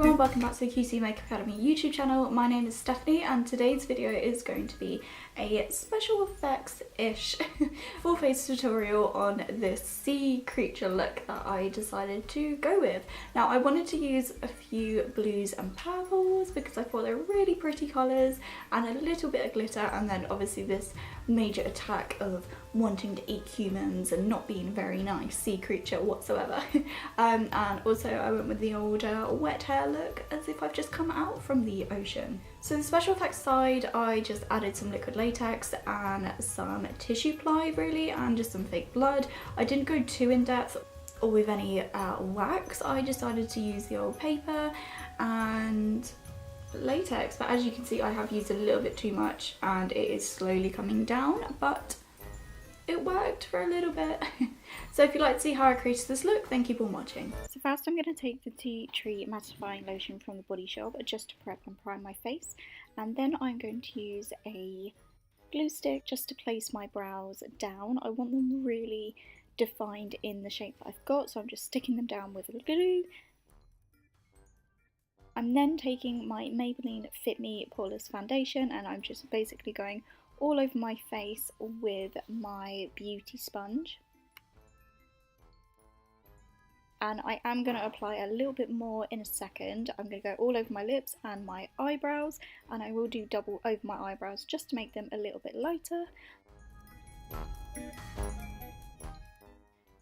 everyone, welcome back to the QC Makeup Academy YouTube channel. My name is Stephanie and today's video is going to be a special effects-ish full face tutorial on this sea creature look that I decided to go with. Now I wanted to use a few blues and purples because I thought they're really pretty colours and a little bit of glitter, and then obviously this major attack of wanting to eat humans and not being a very nice sea creature whatsoever. And also I went with the older wet hair look as if I've just come out from the ocean. So the special effects side, I just added some liquid latex and some tissue ply really, and just some fake blood. I didn't go too in depth or with any wax. I decided to use the old paper and latex, but as you can see I have used a little bit too much and it is slowly coming down, but it worked for a little bit. So if you'd like to see how I created this look, then keep on watching. So first I'm going to take the Tea Tree mattifying lotion from the Body Shop just to prep and prime my face, and then I'm going to use a glue stick just to place my brows down. I want them really defined in the shape that I've got, so I'm just sticking them down with glue. I'm then taking my Maybelline Fit Me Poreless foundation and I'm just basically going all over my face with my beauty sponge. And I am going to apply a little bit more in a second. I'm going to go all over my lips and my eyebrows, and I will do double over my eyebrows just to make them a little bit lighter.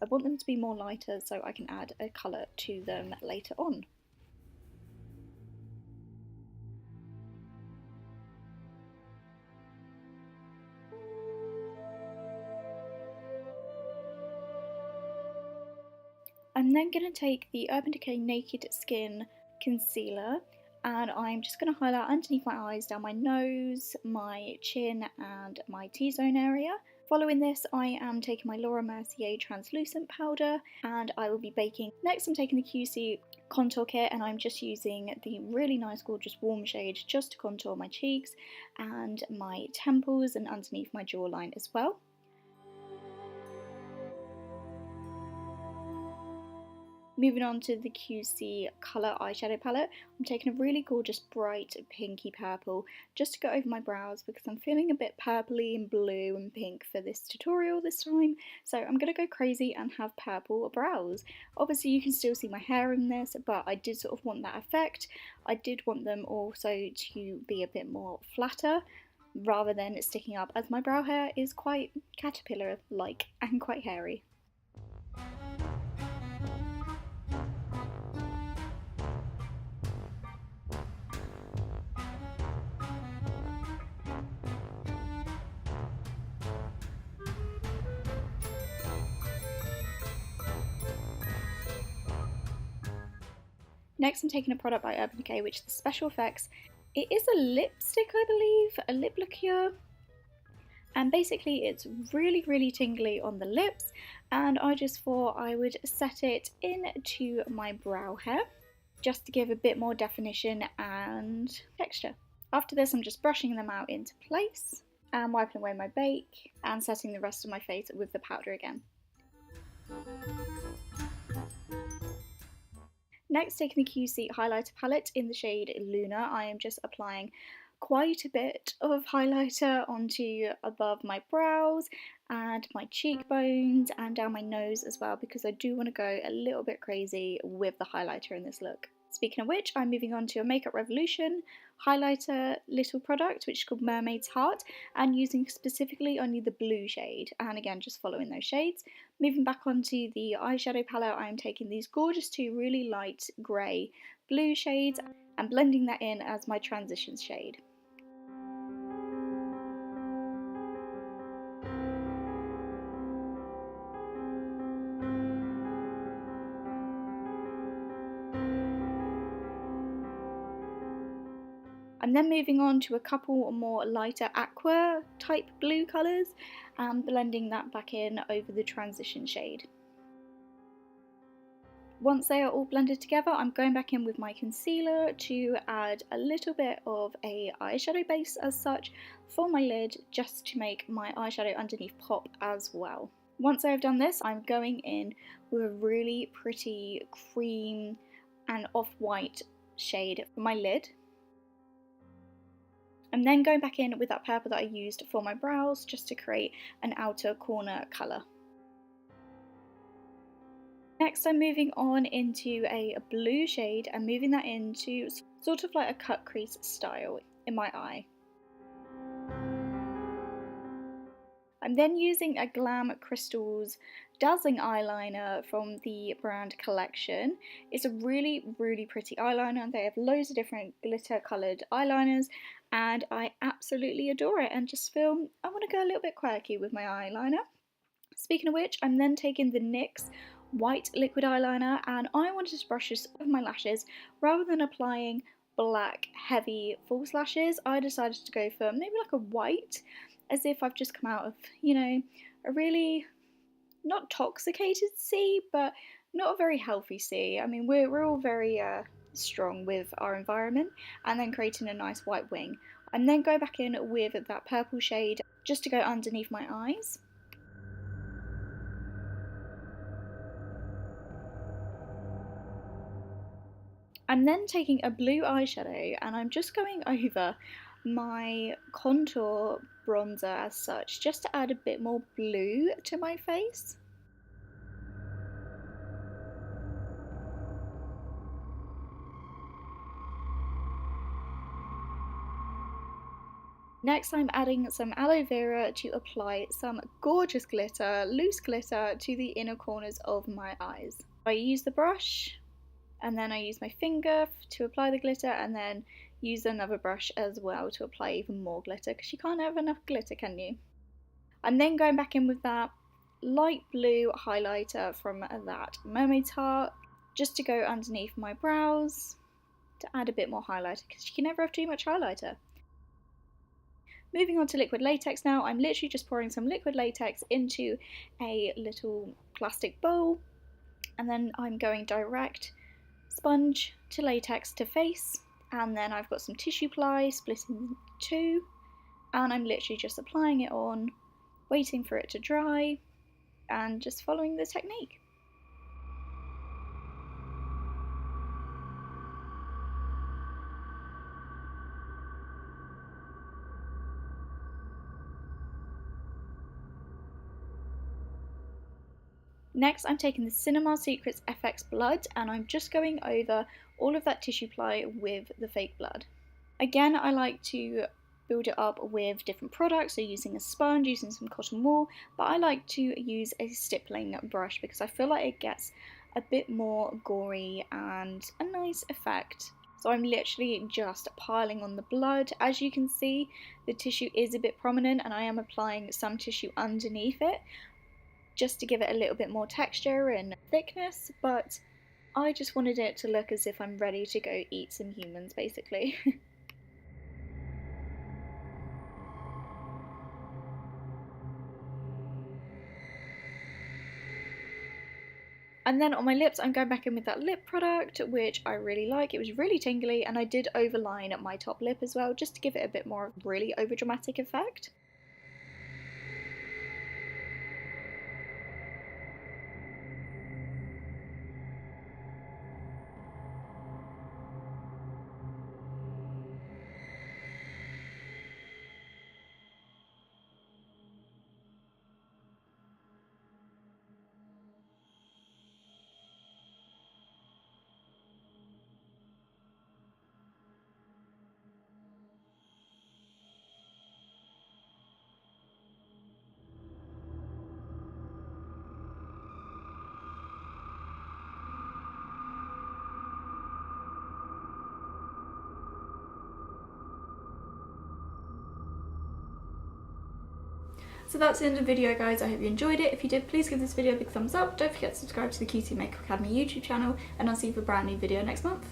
I want them to be more lighter so I can add a colour to them later on. I'm then going to take the Urban Decay Naked Skin Concealer and I'm just going to highlight underneath my eyes, down my nose, my chin and my T-zone area. Following this I am taking my Laura Mercier Translucent Powder and I will be baking. Next I'm taking the QC Contour Kit and I'm just using the really nice gorgeous warm shade just to contour my cheeks and my temples and underneath my jawline as well. Moving on to the QC Colour Eyeshadow Palette, I'm taking a really gorgeous bright pinky purple just to go over my brows because I'm feeling a bit purpley and blue and pink for this tutorial this time. So I'm going to go crazy and have purple brows. Obviously you can still see my hair in this, but I did sort of want that effect. I did want them also to be a bit more flatter rather than sticking up, as my brow hair is quite caterpillar-like and quite hairy. Next I'm taking a product by Urban Decay which is the Special Effects. It is a lipstick, I believe, a lip liqueur, and basically it's really tingly on the lips, and I just thought I would set it into my brow hair just to give a bit more definition and texture. After this I'm just brushing them out into place and wiping away my bake and setting the rest of my face with the powder again. Next, taking the QC highlighter palette in the shade Luna, I am just applying quite a bit of highlighter onto above my brows and my cheekbones and down my nose as well, because I do want to go a little bit crazy with the highlighter in this look. Speaking of which, I'm moving on to a Makeup Revolution highlighter little product which is called Mermaid's Heart, and using specifically only the blue shade, and again just following those shades. Moving back onto the eyeshadow palette, I'm taking these gorgeous two really light grey blue shades and blending that in as my transition shade. I'm then moving on to a couple more lighter aqua type blue colours and blending that back in over the transition shade. Once they are all blended together, I'm going back in with my concealer to add a little bit of a eyeshadow base as such for my lid, just to make my eyeshadow underneath pop as well. Once I've done this, I'm going in with a really pretty cream and off-white shade for my lid. I'm then going back in with that purple that I used for my brows just to create an outer corner colour. Next I'm moving on into a blue shade and moving that into sort of like a cut crease style in my eye. I'm then using a Glam Crystals Dazzling eyeliner from the brand Collection. It's a really pretty eyeliner. They have loads of different glitter coloured eyeliners and I absolutely adore it and just feel I want to go a little bit quirky with my eyeliner. Speaking of which, I'm then taking the NYX white liquid eyeliner and I wanted to brush this over my lashes rather than applying black heavy false lashes. I decided to go for maybe like a white, as if I've just come out of, you know, a really not toxicated sea, but not a very healthy sea. I mean, we're all very strong with our environment, and then creating a nice white wing. And then go back in with that purple shade just to go underneath my eyes. I'm then taking a blue eyeshadow and I'm just going over my contour bronzer as such, just to add a bit more blue to my face. Next I'm adding some aloe vera to apply some gorgeous glitter, loose glitter, to the inner corners of my eyes. I use the brush and then I use my finger to apply the glitter and then use another brush as well to apply even more glitter, because you can't have enough glitter, can you? I'm then going back in with that light blue highlighter from that Mermaid's Heart just to go underneath my brows to add a bit more highlighter, because you can never have too much highlighter. Moving on to liquid latex now, I'm literally just pouring some liquid latex into a little plastic bowl and then I'm going direct sponge to latex to face, and then I've got some tissue ply split in two and I'm literally just applying it on, waiting for it to dry and just following the technique. Next I'm taking the Cinema Secrets FX blood and I'm just going over all of that tissue ply with the fake blood. Again, I like to build it up with different products, so using a sponge, using some cotton wool, but I like to use a stippling brush because I feel like it gets a bit more gory and a nice effect. So I'm literally just piling on the blood. As you can see, the tissue is a bit prominent and I am applying some tissue underneath it just to give it a little bit more texture and thickness, but I just wanted it to look as if I'm ready to go eat some humans, basically. And then on my lips, I'm going back in with that lip product, which I really like. It was really tingly, and I did overline my top lip as well, just to give it a bit more really overdramatic effect. So that's the end of the video, guys. I hope you enjoyed it. If you did, please give this video a big thumbs up. Don't forget to subscribe to the QT Makeup Academy YouTube channel, and I'll see you for a brand new video next month.